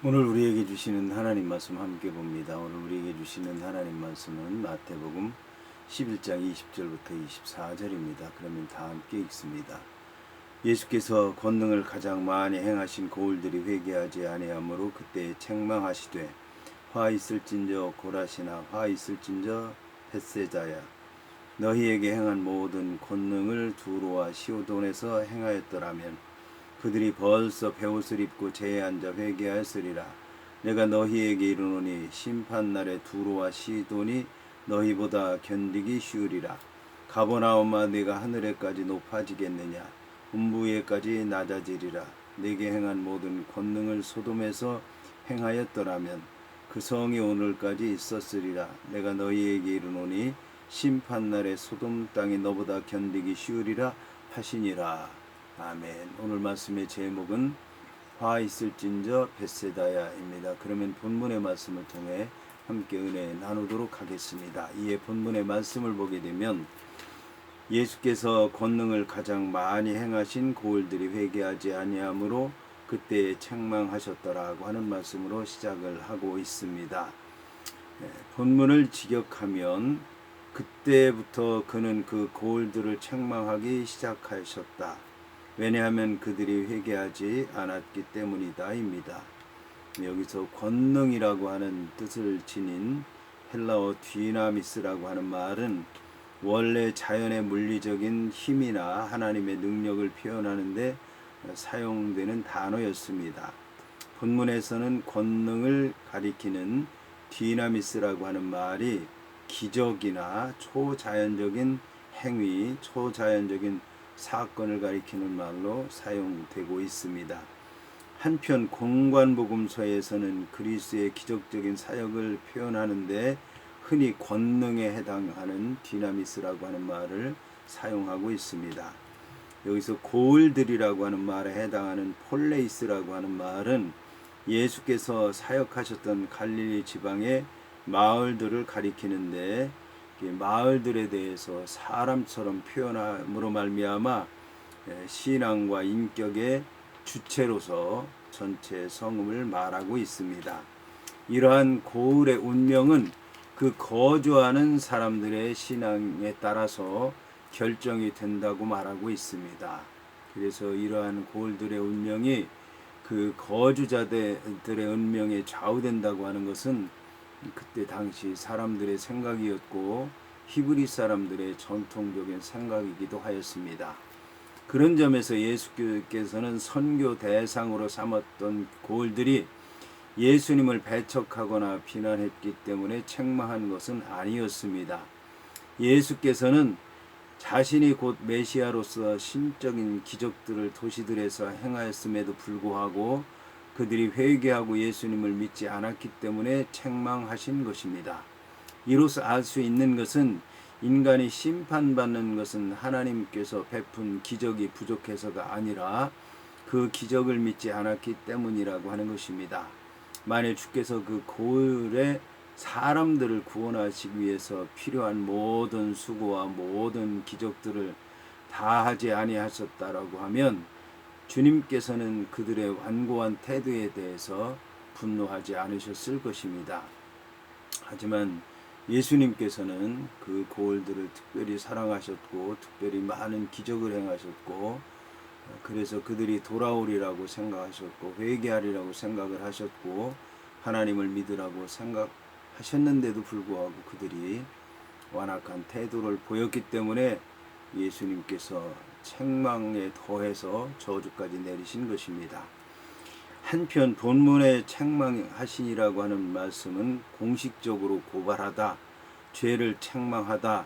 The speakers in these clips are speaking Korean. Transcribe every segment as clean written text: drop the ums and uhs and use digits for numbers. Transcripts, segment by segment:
오늘 우리에게 주시는 하나님 말씀 함께 봅니다. 오늘 우리에게 주시는 하나님 말씀은 마태복음 11장 20절부터 24절입니다. 그러면 다 함께 읽습니다. 예수께서 권능을 가장 많이 행하신 고울들이 회개하지 아니하므로 그때 책망하시되 화 있을진저 고라시나 화 있을진저 벳세다야 너희에게 행한 모든 권능을 두로와 시오돈에서 행하였더라면 그들이 벌써 베옷을 입고 제에 앉아 회개하였으리라. 내가 너희에게 이르노니 심판날에 두로와 시돈이 너희보다 견디기 쉬우리라. 가버나움아 네가 하늘에까지 높아지겠느냐 음부 위에까지 낮아지리라. 내게 행한 모든 권능을 소돔에서 행하였더라면 그 성이 오늘까지 있었으리라. 내가 너희에게 이르노니 심판날에 소돔 땅이 너보다 견디기 쉬우리라 하시니라. 아멘. 오늘 말씀의 제목은 화 있을진저 벳세다야입니다. 그러면 본문의 말씀을 통해 함께 은혜 나누도록 하겠습니다. 이에 본문의 말씀을 보게 되면 예수께서 권능을 가장 많이 행하신 고울들이 회개하지 아니하므로 그때 책망하셨더라고 하는 말씀으로 시작을 하고 있습니다. 본문을 직역하면 그때부터 그는 그 고울들을 책망하기 시작하셨다. 왜냐하면 그들이 회개하지 않았기 때문이다입니다. 여기서 권능이라고 하는 뜻을 지닌 헬라어 디나미스라고 하는 말은 원래 자연의 물리적인 힘이나 하나님의 능력을 표현하는데 사용되는 단어였습니다. 본문에서는 권능을 가리키는 디나미스라고 하는 말이 기적이나 초자연적인 행위, 초자연적인 사건을 가리키는 말로 사용되고 있습니다. 한편 공관복음서에서는 그리스도의 기적적인 사역을 표현하는데 흔히 권능에 해당하는 디나미스라고 하는 말을 사용하고 있습니다. 여기서 고울들이라고 하는 말에 해당하는 폴레이스라고 하는 말은 예수께서 사역하셨던 갈릴리 지방의 마을들을 가리키는데 마을들에 대해서 사람처럼 표현함으로 말미암아 신앙과 인격의 주체로서 전체 성음을 말하고 있습니다. 이러한 고울의 운명은 그 거주하는 사람들의 신앙에 따라서 결정이 된다고 말하고 있습니다. 그래서 이러한 고울들의 운명이 그 거주자들의 운명에 좌우된다고 하는 것은 그때 당시 사람들의 생각이었고 히브리 사람들의 전통적인 생각이기도 하였습니다. 그런 점에서 예수께서는 선교 대상으로 삼았던 고울들이 예수님을 배척하거나 비난했기 때문에 책망한 것은 아니었습니다. 예수께서는 자신이 곧 메시아로서 신적인 기적들을 도시들에서 행하였음에도 불구하고 그들이 회개하고 예수님을 믿지 않았기 때문에 책망하신 것입니다. 이로써 알 수 있는 것은 인간이 심판받는 것은 하나님께서 베푼 기적이 부족해서가 아니라 그 기적을 믿지 않았기 때문이라고 하는 것입니다. 만일 주께서 그 고을의 사람들을 구원하시기 위해서 필요한 모든 수고와 모든 기적들을 다 하지 아니하셨다라고 하면 주님께서는 그들의 완고한 태도에 대해서 분노하지 않으셨을 것입니다. 하지만 예수님께서는 그 고울들을 특별히 사랑하셨고 특별히 많은 기적을 행하셨고 그래서 그들이 돌아오리라고 생각하셨고 회개하리라고 생각을 하셨고 하나님을 믿으라고 생각하셨는데도 불구하고 그들이 완악한 태도를 보였기 때문에 예수님께서 책망에 더해서 저주까지 내리신 것입니다. 한편 본문의 책망하시니라고 하는 말씀은 공식적으로 고발하다, 죄를 책망하다,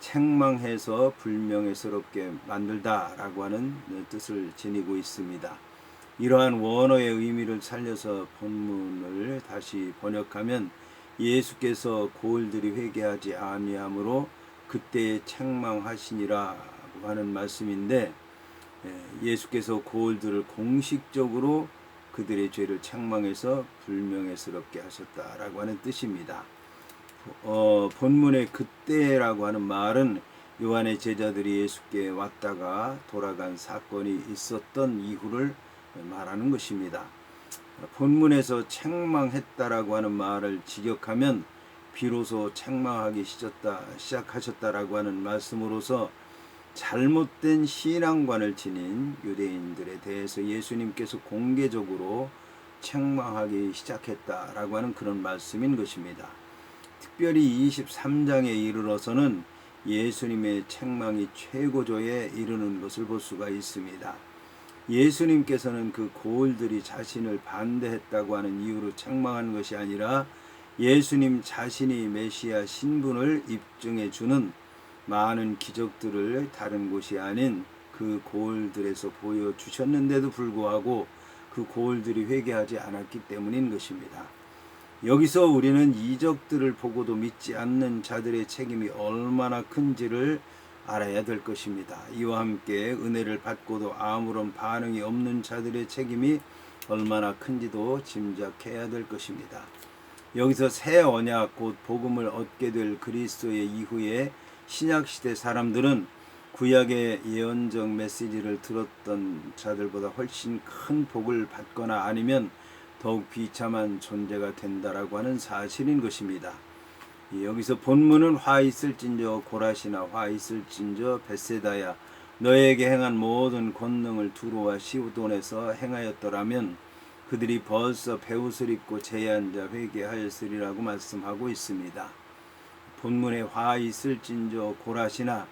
책망해서 불명예스럽게 만들다라고 하는 뜻을 지니고 있습니다. 이러한 원어의 의미를 살려서 본문을 다시 번역하면 예수께서 고울들이 회개하지 아니하므로 그때에 책망하시니라고 하는 말씀인데 예수께서 고울들을 공식적으로 그들의 죄를 책망해서 불명예스럽게 하셨다라고 하는 뜻입니다. 본문의 그때라고 하는 말은 요한의 제자들이 예수께 왔다가 돌아간 사건이 있었던 이후를 말하는 것입니다. 본문에서 책망했다라고 하는 말을 직역하면 비로소 책망하기 시작하셨다라고 하는 말씀으로서 잘못된 신앙관을 지닌 유대인들에 대해서 예수님께서 공개적으로 책망하기 시작했다라고 하는 그런 말씀인 것입니다. 특별히 23장에 이르러서는 예수님의 책망이 최고조에 이르는 것을 볼 수가 있습니다. 예수님께서는 그 고을들이 자신을 반대했다고 하는 이유로 책망한 것이 아니라 예수님 자신이 메시아 신분을 입증해 주는 많은 기적들을 다른 곳이 아닌 그 고을들에서 보여주셨는데도 불구하고 그 고을들이 회개하지 않았기 때문인 것입니다. 여기서 우리는 이적들을 보고도 믿지 않는 자들의 책임이 얼마나 큰지를 알아야 될 것입니다. 이와 함께 은혜를 받고도 아무런 반응이 없는 자들의 책임이 얼마나 큰지도 짐작해야 될 것입니다. 여기서 새 언약 곧 복음을 얻게 될 그리스도의 이후에 신약시대 사람들은 구약의 예언적 메시지를 들었던 자들보다 훨씬 큰 복을 받거나 아니면 더욱 비참한 존재가 된다라고 하는 사실인 것입니다. 여기서 본문은 화 있을진저 고라시나 화 있을진저 벳세다야 너에게 행한 모든 권능을 두로와 시우돈에서 행하였더라면 그들이 벌써 베옷을 입고 제의앉아 회개하였으리라고 말씀하고 있습니다. 본문에 화 있을진저 고라시나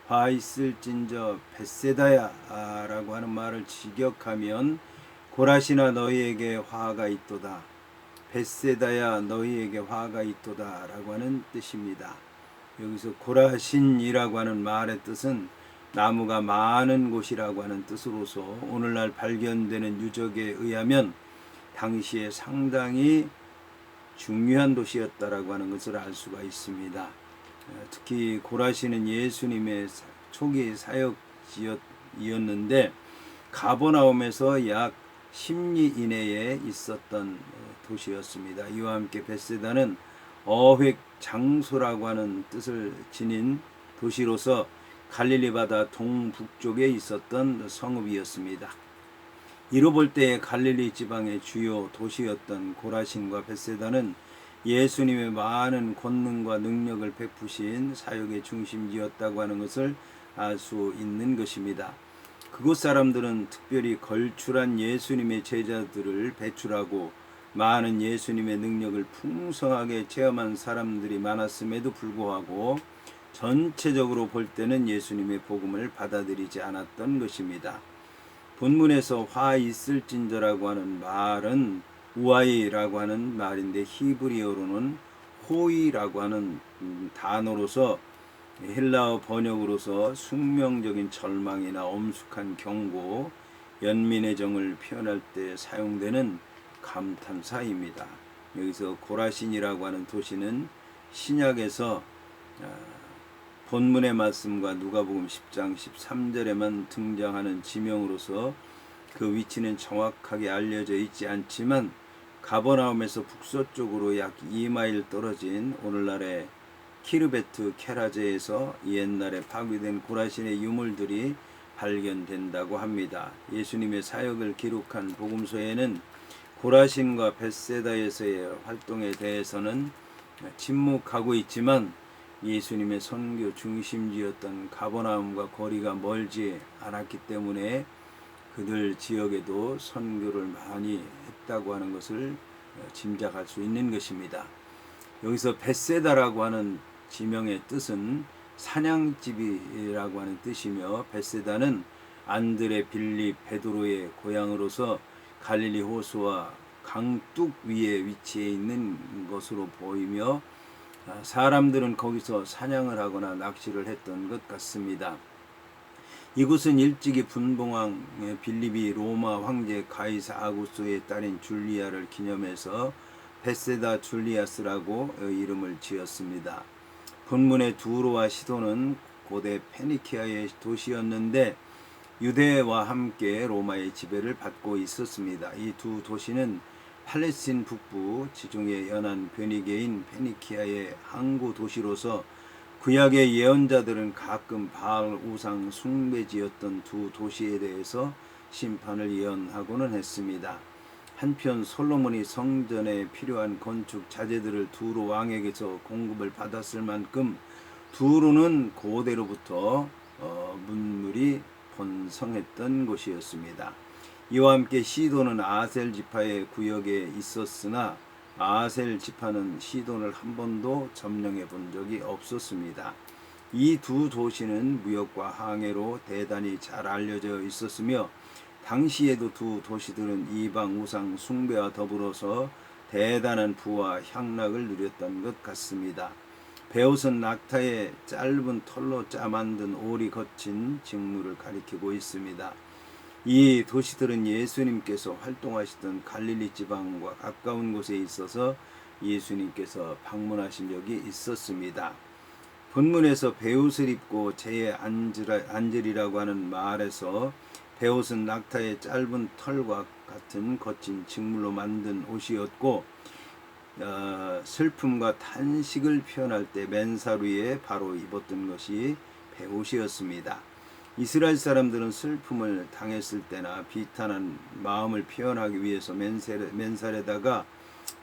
화 있을진저 벳세다야 라고 하는 말을 직역하면 고라시나 너희에게 화가 있도다, 벳세다야 너희에게 화가 있도다 라고 하는 뜻입니다. 여기서 고라신이라고 하는 말의 뜻은 나무가 많은 곳이라고 하는 뜻으로서 오늘날 발견되는 유적에 의하면 당시에 상당히 중요한 도시였다라고 하는 것을 알 수가 있습니다. 특히 고라신은 예수님의 초기 사역지였는데 가버나움에서 약 10리 이내에 있었던 도시였습니다. 이와 함께 벳세다는 어획 장소라고 하는 뜻을 지닌 도시로서 갈릴리 바다 동북쪽에 있었던 성읍이었습니다. 이로 볼 때 갈릴리 지방의 주요 도시였던 고라신과 벳세다는 예수님의 많은 권능과 능력을 베푸신 사역의 중심지였다고 하는 것을 알 수 있는 것입니다. 그곳 사람들은 특별히 걸출한 예수님의 제자들을 배출하고 많은 예수님의 능력을 풍성하게 체험한 사람들이 많았음에도 불구하고 전체적으로 볼 때는 예수님의 복음을 받아들이지 않았던 것입니다. 본문에서 화 있을진저라고 하는 말은 우아이라고 하는 말인데 히브리어로는 호이라고 하는 단어로서 헬라어 번역으로서 숙명적인 절망이나 엄숙한 경고, 연민의 정을 표현할 때 사용되는 감탄사입니다. 여기서 고라신이라고 하는 도시는 신약에서 본문의 말씀과 누가복음 10장 13절에만 등장하는 지명으로서 그 위치는 정확하게 알려져 있지 않지만 가버나움에서 북서쪽으로 약 2마일 떨어진 오늘날의 키르베트 케라제에서 옛날에 파괴된 고라신의 유물들이 발견된다고 합니다. 예수님의 사역을 기록한 복음서에는 고라신과 벳세다에서의 활동에 대해서는 침묵하고 있지만 예수님의 선교 중심지였던 가버나움과 거리가 멀지 않았기 때문에 그들 지역에도 선교를 많이 했다고 하는 것을 짐작할 수 있는 것입니다. 여기서 벳세다라고 하는 지명의 뜻은 사냥집이라고 하는 뜻이며 벳세다는 안드레, 빌립, 베드로의 고향으로서 갈릴리 호수와 강둑 위에 위치해 있는 것으로 보이며 사람들은 거기서 사냥을 하거나 낚시를 했던 것 같습니다. 이곳은 일찍이 분봉왕 빌립이 로마 황제 가이사 아구스토의 딸인 줄리아를 기념해서 벳세다 줄리아스라고 이름을 지었습니다. 본문의 두로와 시도는 고대 페니키아의 도시였는데 유대와 함께 로마의 지배를 받고 있었습니다. 이 두 도시는 팔레스틴 북부 지중해 연안 변이계인 페니키아의 항구 도시로서 구약의 예언자들은 가끔 바알 우상 숭배지였던 두 도시에 대해서 심판을 예언하고는 했습니다. 한편 솔로몬이 성전에 필요한 건축 자재들을 두로 왕에게서 공급을 받았을 만큼 두로는 고대로부터 문물이 번성했던 곳이었습니다. 이와 함께 시돈은 아셀 지파의 구역에 있었으나 아셀 지파는 시돈을 한 번도 점령해 본 적이 없었습니다. 이 두 도시는 무역과 항해로 대단히 잘 알려져 있었으며 당시에도 두 도시들은 이방 우상 숭배와 더불어서 대단한 부와 향락을 누렸던 것 같습니다. 베옷은 낙타의 짧은 털로 짜 만든 올이 거친 직무를 가리키고 있습니다. 이 도시들은 예수님께서 활동하시던 갈릴리 지방과 가까운 곳에 있어서 예수님께서 방문하신 적이 있었습니다. 본문에서 베옷을 입고 재에 앉으리라고 하는 말에서 베옷은 낙타의 짧은 털과 같은 거친 직물로 만든 옷이었고 슬픔과 탄식을 표현할 때 맨살 위에 바로 입었던 것이 베옷이었습니다. 이스라엘 사람들은 슬픔을 당했을 때나 비탄한 마음을 표현하기 위해서 맨살에다가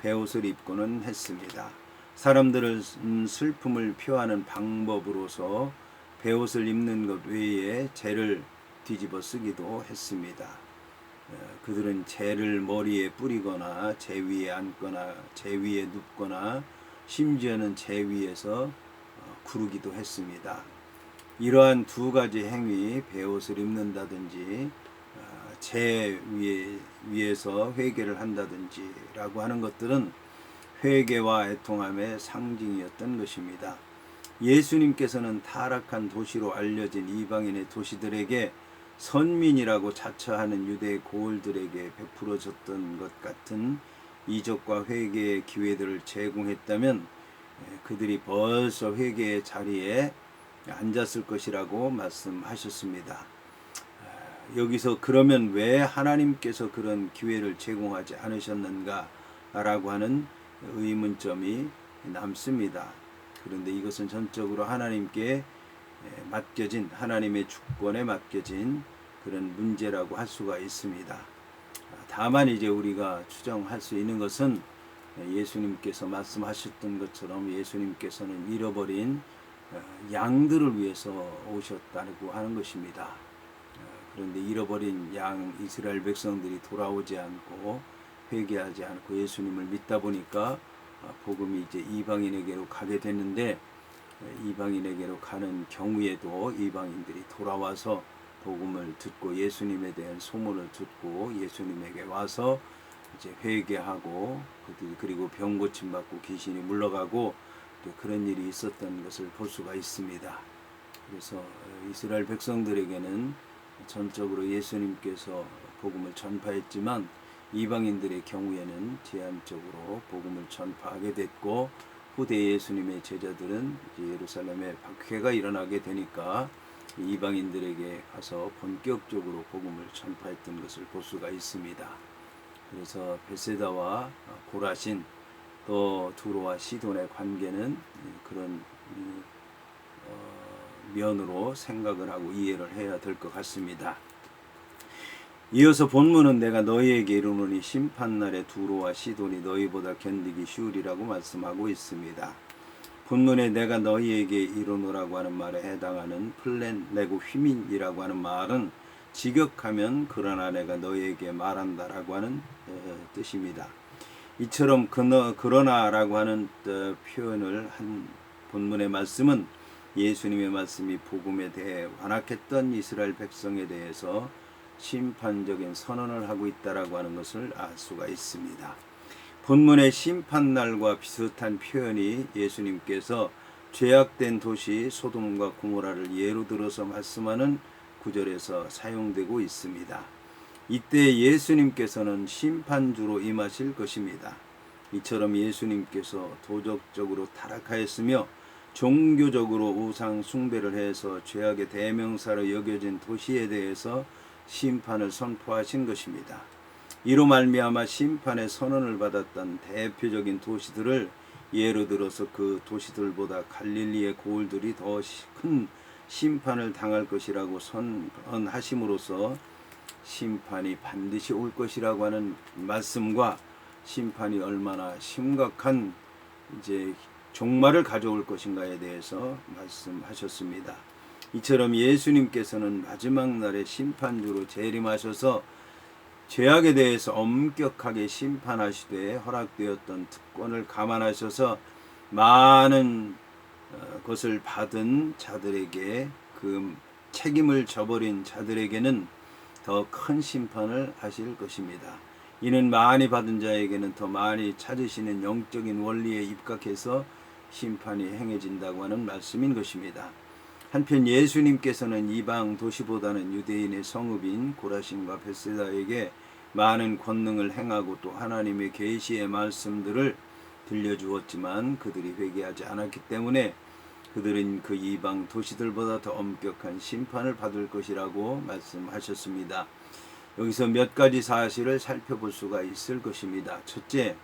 베옷을 입고는 했습니다. 사람들은 슬픔을 표하는 방법으로서 베옷을 입는 것 외에 재를 뒤집어 쓰기도 했습니다. 그들은 재를 머리에 뿌리거나 재 위에 앉거나 재 위에 눕거나 심지어는 재 위에서 구르기도 했습니다. 이러한 두 가지 행위, 베옷을 입는다든지 재 위에서 회개를 한다든지라고 하는 것들은 회개와 애통함의 상징이었던 것입니다. 예수님께서는 타락한 도시로 알려진 이방인의 도시들에게 선민이라고 자처하는 유대 고을들에게 베풀어졌던 것 같은 이적과 회개의 기회들을 제공했다면 그들이 벌써 회개의 자리에 앉았을 것이라고 말씀하셨습니다. 여기서 그러면 왜 하나님께서 그런 기회를 제공하지 않으셨는가 라고 하는 의문점이 남습니다. 그런데 이것은 전적으로 하나님께 맡겨진, 하나님의 주권에 맡겨진 그런 문제라고 할 수가 있습니다. 다만 이제 우리가 추정할 수 있는 것은 예수님께서 말씀하셨던 것처럼 예수님께서는 잃어버린 양들을 위해서 오셨다고 하는 것입니다. 그런데 잃어버린 양 이스라엘 백성들이 돌아오지 않고 회개하지 않고 예수님을 믿다 보니까 복음이 이제 이방인에게로 가게 됐는데, 이방인에게로 가는 경우에도 이방인들이 돌아와서 복음을 듣고 예수님에 대한 소문을 듣고 예수님에게 와서 이제 회개하고 그리고 병 고침 받고 귀신이 물러가고 또 그런 일이 있었던 것을 볼 수가 있습니다. 그래서 이스라엘 백성들에게는 전적으로 예수님께서 복음을 전파했지만 이방인들의 경우에는 제한적으로 복음을 전파하게 됐고, 후대 예수님의 제자들은 이제 예루살렘에 박해가 일어나게 되니까 이방인들에게 가서 본격적으로 복음을 전파했던 것을 볼 수가 있습니다. 그래서 베세다와 고라신 또 두로와 시돈의 관계는 그런 면으로 생각을 하고 이해를 해야 될 것 같습니다. 이어서 본문은 내가 너희에게 이르노니 심판날에 두로와 시돈이 너희보다 견디기 쉬우리라고 말씀하고 있습니다. 본문에 내가 너희에게 이르노라고 하는 말에 해당하는 플랜 레고 휘민이라고 하는 말은 직역하면 그러나 내가 너희에게 말한다라고 하는 뜻입니다. 이처럼 그러나라고 하는 표현을 한 본문의 말씀은 예수님의 말씀이 복음에 대해 완악했던 이스라엘 백성에 대해서 심판적인 선언을 하고 있다라고 하는 것을 알 수가 있습니다. 본문의 심판날과 비슷한 표현이 예수님께서 죄악된 도시 소돔과 고모라를 예로 들어서 말씀하는 구절에서 사용되고 있습니다. 이때 예수님께서는 심판주로 임하실 것입니다. 이처럼 예수님께서 도덕적으로 타락하였으며 종교적으로 우상 숭배를 해서 죄악의 대명사로 여겨진 도시에 대해서 심판을 선포하신 것입니다. 이로 말미암아 심판의 선언을 받았던 대표적인 도시들을 예로 들어서 그 도시들보다 갈릴리의 고을들이 더 큰 심판을 당할 것이라고 선언하심으로써 심판이 반드시 올 것이라고 하는 말씀과 심판이 얼마나 심각한 이제 종말을 가져올 것인가에 대해서 말씀하셨습니다. 이처럼 예수님께서는 마지막 날에 심판주로 재림하셔서 죄악에 대해서 엄격하게 심판하시되 허락되었던 특권을 감안하셔서 많은 것을 받은 자들에게 그 책임을 져버린 자들에게는 더 큰 심판을 하실 것입니다. 이는 많이 받은 자에게는 더 많이 찾으시는 영적인 원리에 입각해서 심판이 행해진다고 하는 말씀인 것입니다. 한편 예수님께서는 이방 도시보다는 유대인의 성읍인 고라신과 벳세다에게 많은 권능을 행하고 또 하나님의 계시의 말씀들을 들려주었지만 그들이 회개하지 않았기 때문에 그들은 그 이방 도시들보다 더 엄격한 심판을 받을 것이라고 말씀하셨습니다. 여기서 몇 가지 사실을 살펴볼 수가 있을 것입니다. 첫째,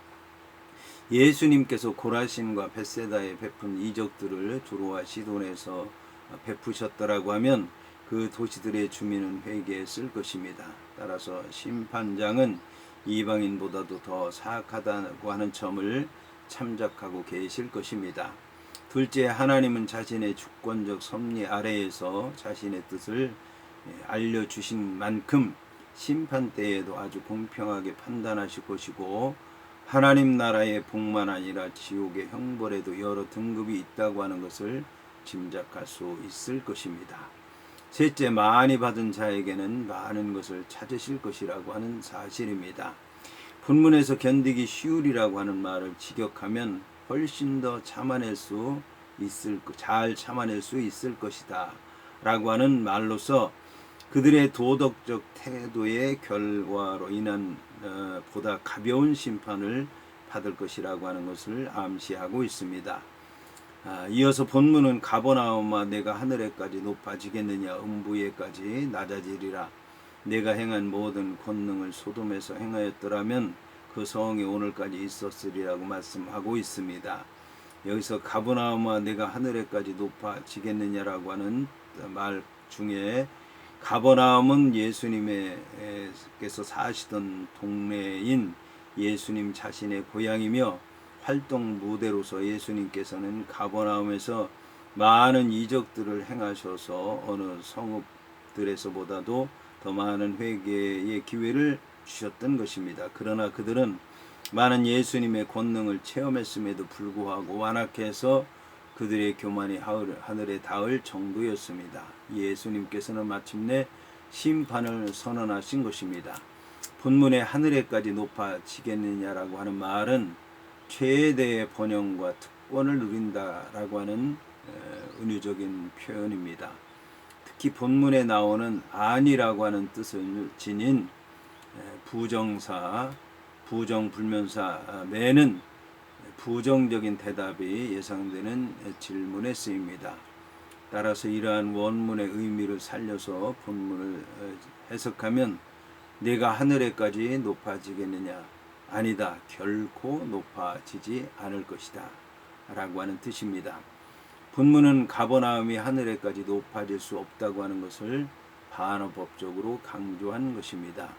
예수님께서 고라신과 벳세다에 베푼 이적들을 두로와 시돈에서 베푸셨더라고 하면 그 도시들의 주민은 회개했을 것입니다. 따라서 심판장은 이방인보다도 더 사악하다고 하는 점을 참작하고 계실 것입니다. 둘째, 하나님은 자신의 주권적 섭리 아래에서 자신의 뜻을 알려주신 만큼 심판 때에도 아주 공평하게 판단하실 것이고 하나님 나라의 복만 아니라 지옥의 형벌에도 여러 등급이 있다고 하는 것을 짐작할 수 있을 것입니다. 셋째, 많이 받은 자에게는 많은 것을 찾으실 것이라고 하는 사실입니다. 본문에서 견디기 쉬우리라고 하는 말을 직역하면 훨씬 더 잘 참아낼 수 있을 것이다 라고 하는 말로서 그들의 도덕적 태도의 결과로 인한 보다 가벼운 심판을 받을 것이라고 하는 것을 암시하고 있습니다. 이어서 본문은 가버나움아 내가 하늘에까지 높아지겠느냐 음부에까지 낮아지리라. 내가 행한 모든 권능을 소돔에서 행하였더라면 그 성이 오늘까지 있었으리라고 말씀하고 있습니다. 여기서 가버나움아 내가 하늘에까지 높아지겠느냐라고 하는 말 중에 가버나움은 예수님께서 사시던 동네인 예수님 자신의 고향이며 활동 무대로서 예수님께서는 가버나움에서 많은 이적들을 행하셔서 어느 성읍들에서보다도 더 많은 회개의 기회를 주셨던 것입니다. 그러나 그들은 많은 예수님의 권능을 체험했음에도 불구하고 완악해서 그들의 교만이 하늘에 닿을 정도였습니다. 예수님께서는 마침내 심판을 선언하신 것입니다. 본문에 하늘에까지 높아지겠느냐라고 하는 말은 최대의 번영과 특권을 누린다라고 하는 은유적인 표현입니다. 특히 본문에 나오는 아니라고 하는 뜻을 지닌 부정사, 부정불면사 매는 부정적인 대답이 예상되는 질문에 쓰입니다. 따라서 이러한 원문의 의미를 살려서 본문을 해석하면 내가 하늘에까지 높아지겠느냐? 아니다. 결코 높아지지 않을 것이다. 라고 하는 뜻입니다. 본문은 가버나움이 하늘에까지 높아질 수 없다고 하는 것을 반어법적으로 강조한 것입니다.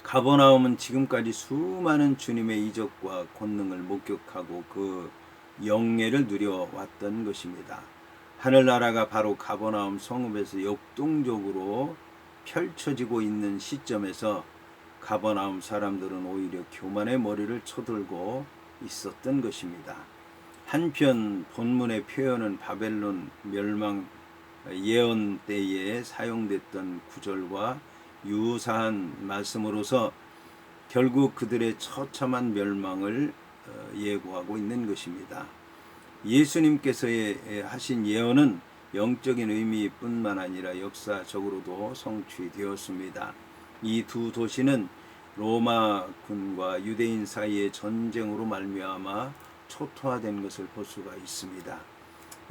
가버나움은 지금까지 수많은 주님의 이적과 권능을 목격하고 그 영예를 누려왔던 것입니다. 하늘나라가 바로 가버나움 성읍에서 역동적으로 펼쳐지고 있는 시점에서 가버나움 사람들은 오히려 교만의 머리를 쳐들고 있었던 것입니다. 한편 본문의 표현은 바벨론 멸망 예언 때에 사용됐던 구절과 유사한 말씀으로서 결국 그들의 처참한 멸망을 예고하고 있는 것입니다. 예수님께서 하신 예언은 영적인 의미뿐만 아니라 역사적으로도 성취되었습니다. 이 두 도시는 로마군과 유대인 사이의 전쟁으로 말미암아 초토화된 것을 볼 수가 있습니다.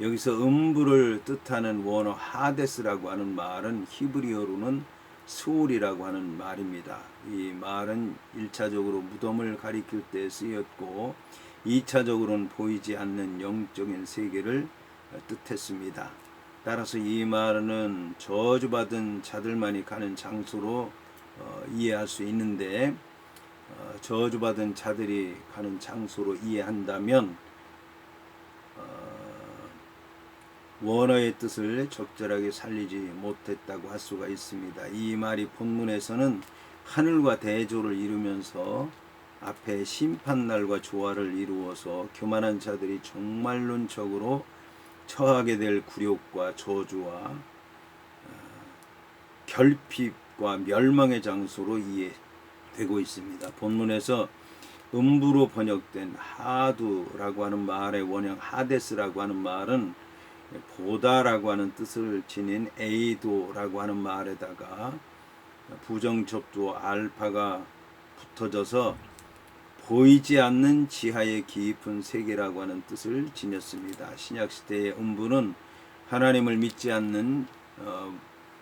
여기서 음부를 뜻하는 원어 하데스라고 하는 말은 히브리어로는 스올이라고 하는 말입니다. 이 말은 1차적으로 무덤을 가리킬 때 쓰였고 2차적으로는 보이지 않는 영적인 세계를 뜻했습니다. 따라서 이 말은 저주받은 자들만이 가는 장소로 이해할 수 있는데, 저주받은 자들이 가는 장소로 이해한다면 원어의 뜻을 적절하게 살리지 못했다고 할 수가 있습니다. 이 말이 본문에서는 하늘과 대조를 이루면서 앞에 심판날과 조화를 이루어서 교만한 자들이 종말론적으로 처하게 될 굴욕과 저주와 결핍과 멸망의 장소로 이해되고 있습니다. 본문에서 음부로 번역된 하두라고 하는 말의 원형 하데스라고 하는 말은 보다라고 하는 뜻을 지닌 에이도라고 하는 말에다가 부정접두어 알파가 붙어져서 보이지 않는 지하의 깊은 세계라고 하는 뜻을 지녔습니다. 신약시대의 음부는 하나님을 믿지 않는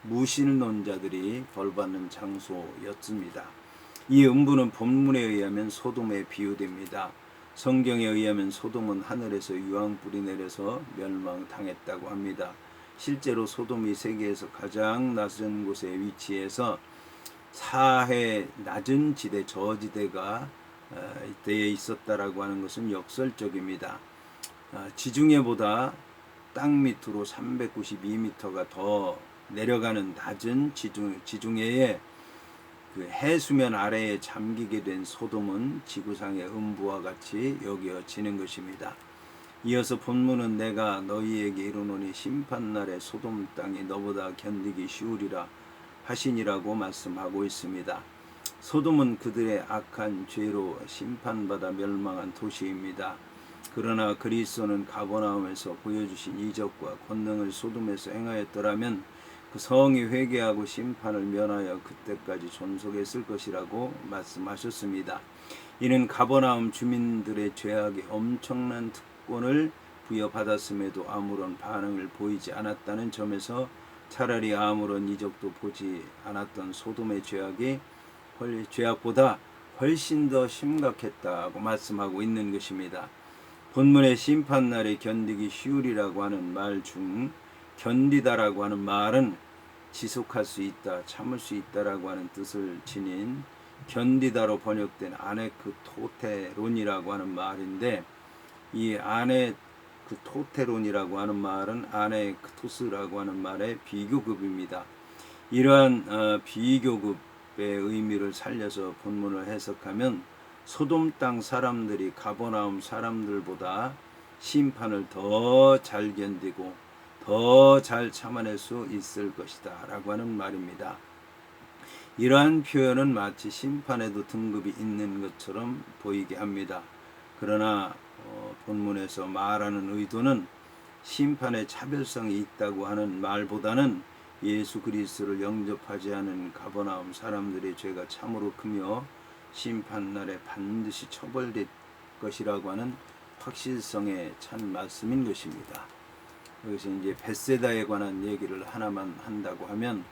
무신론자들이 벌받는 장소였습니다. 이 음부는 본문에 의하면 소돔에 비유됩니다. 성경에 의하면 소돔은 하늘에서 유황불이 내려서 멸망당했다고 합니다. 실제로 소돔이 세계에서 가장 낮은 곳에 위치해서 사해 낮은 지대 저지대가 이때에 있었다라고 하는 것은 역설적입니다. 지중해보다 땅 밑으로 392m가 더 내려가는 낮은 지중해에 그 해수면 아래에 잠기게 된 소돔은 지구상의 음부와 같이 여겨지는 것입니다. 이어서 본문은 내가 너희에게 이르노니 심판날에 소돔 땅이 너보다 견디기 쉬우리라 하시니라고 말씀하고 있습니다. 소돔은 그들의 악한 죄로 심판받아 멸망한 도시입니다. 그러나 그리스도는 가버나움에서 보여주신 이적과 권능을 소돔에서 행하였더라면 그 성이 회개하고 심판을 면하여 그때까지 존속했을 것이라고 말씀하셨습니다. 이는 가버나움 주민들의 죄악에 엄청난 특권을 부여받았음에도 아무런 반응을 보이지 않았다는 점에서 차라리 아무런 이적도 보지 않았던 소돔의 죄악보다 훨씬 더 심각했다고 말씀하고 있는 것입니다. 본문의 심판날에 견디기 쉬우리라고 하는 말 중 견디다라고 하는 말은 지속할 수 있다, 참을 수 있다라고 하는 뜻을 지닌 견디다로 번역된 아네크토테론이라고 하는 말인데, 이 아네크토테론이라고 하는 말은 아네크토스라고 하는 말의 비교급입니다. 이러한 비교급의 의미를 살려서 본문을 해석하면 소돔 땅 사람들이 가버나움 사람들보다 심판을 더 잘 견디고 더 잘 참아낼 수 있을 것이다 라고 하는 말입니다. 이러한 표현은 마치 심판에도 등급이 있는 것처럼 보이게 합니다. 그러나 본문에서 말하는 의도는 심판에 차별성이 있다고 하는 말보다는 예수 그리스도를 영접하지 않은 가버나움 사람들의 죄가 참으로 크며 심판날에 반드시 처벌될 것이라고 하는 확실성에 찬 말씀인 것입니다. 여기서 이제 벳세다에 관한 얘기를 하나만 한다고 하면,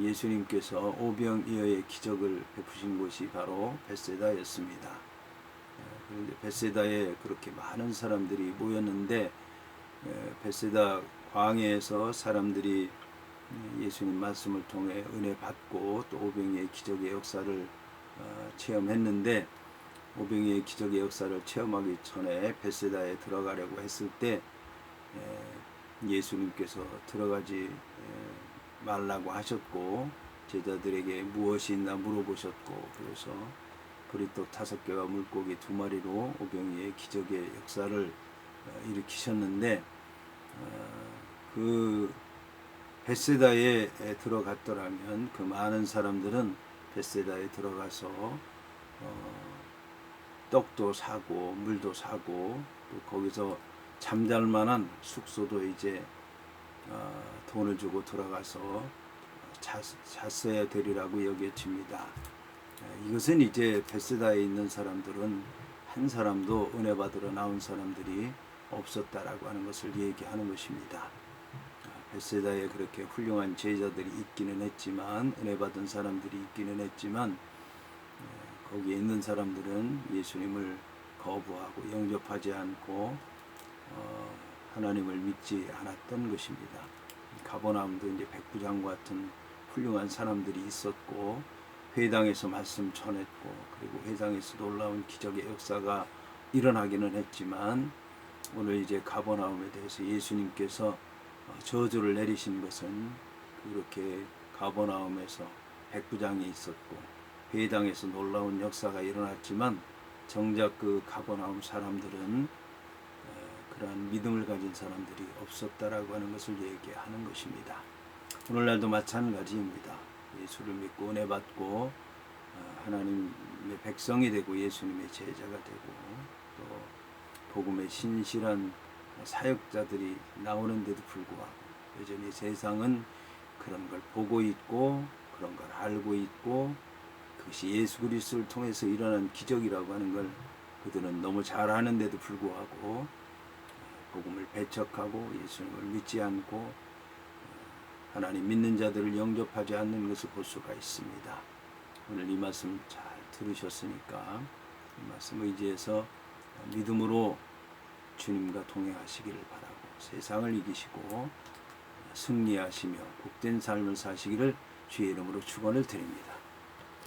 예수님께서 오병이어의 기적을 베푸신 곳이 바로 벳세다였습니다. 그런데 벳세다에 그렇게 많은 사람들이 모였는데, 벳세다 광야에서 사람들이 예수님 말씀을 통해 은혜 받고 또 오병이어의 기적의 역사를 체험했는데, 오병이어의 기적의 역사를 체험하기 전에 벳세다에 들어가려고 했을 때 예수님께서 들어가지 말라고 하셨고, 제자들에게 무엇이 있나 물어보셨고, 그래서 보리떡 5개와 물고기 2마리로 오병이어의 기적의 역사를 일으키셨는데, 그 벳세다에 들어갔더라면 그 많은 사람들은 벳세다에 들어가서 떡도 사고 물도 사고 또 거기서 잠잘 만한 숙소도 이제 돈을 주고 들어가서 잤어야 되리라고 여겨집니다. 이것은 이제 벳세다에 있는 사람들은 한 사람도 은혜 받으러 나온 사람들이 없었다라고 하는 것을 얘기하는 것입니다. 벳세다에 그렇게 훌륭한 제자들이 있기는 했지만, 은혜 받은 사람들이 있기는 했지만, 거기에 있는 사람들은 예수님을 거부하고 영접하지 않고 하나님을 믿지 않았던 것입니다. 가버나움도 이제 백부장과 같은 훌륭한 사람들이 있었고 회당에서 말씀 전했고 그리고 회당에서 놀라운 기적의 역사가 일어나기는 했지만 오늘 이제 가버나움에 대해서 예수님께서 저주를 내리신 것은 그렇게 가버나움에서 백부장이 있었고 회당에서 놀라운 역사가 일어났지만 정작 그 가버나움 사람들은 그러한 믿음을 가진 사람들이 없었다라고 하는 것을 얘기하는 것입니다. 오늘날도 마찬가지입니다. 예수를 믿고 은혜 받고 하나님의 백성이 되고 예수님의 제자가 되고 또 복음의 신실한 사역자들이 나오는데도 불구하고 여전히 세상은 그런 걸 보고 있고 그런 걸 알고 있고 그것이 예수 그리스도를 통해서 일어난 기적이라고 하는 걸 그들은 너무 잘 아는데도 불구하고 복음을 배척하고 예수님을 믿지 않고 하나님 믿는 자들을 영접하지 않는 것을 볼 수가 있습니다. 오늘 이 말씀 잘 들으셨으니까 이 말씀 의지해서 믿음으로 주님과 동행하시기를 바라고 세상을 이기시고 승리하시며 복된 삶을 사시기를 주의 이름으로 축원을 드립니다.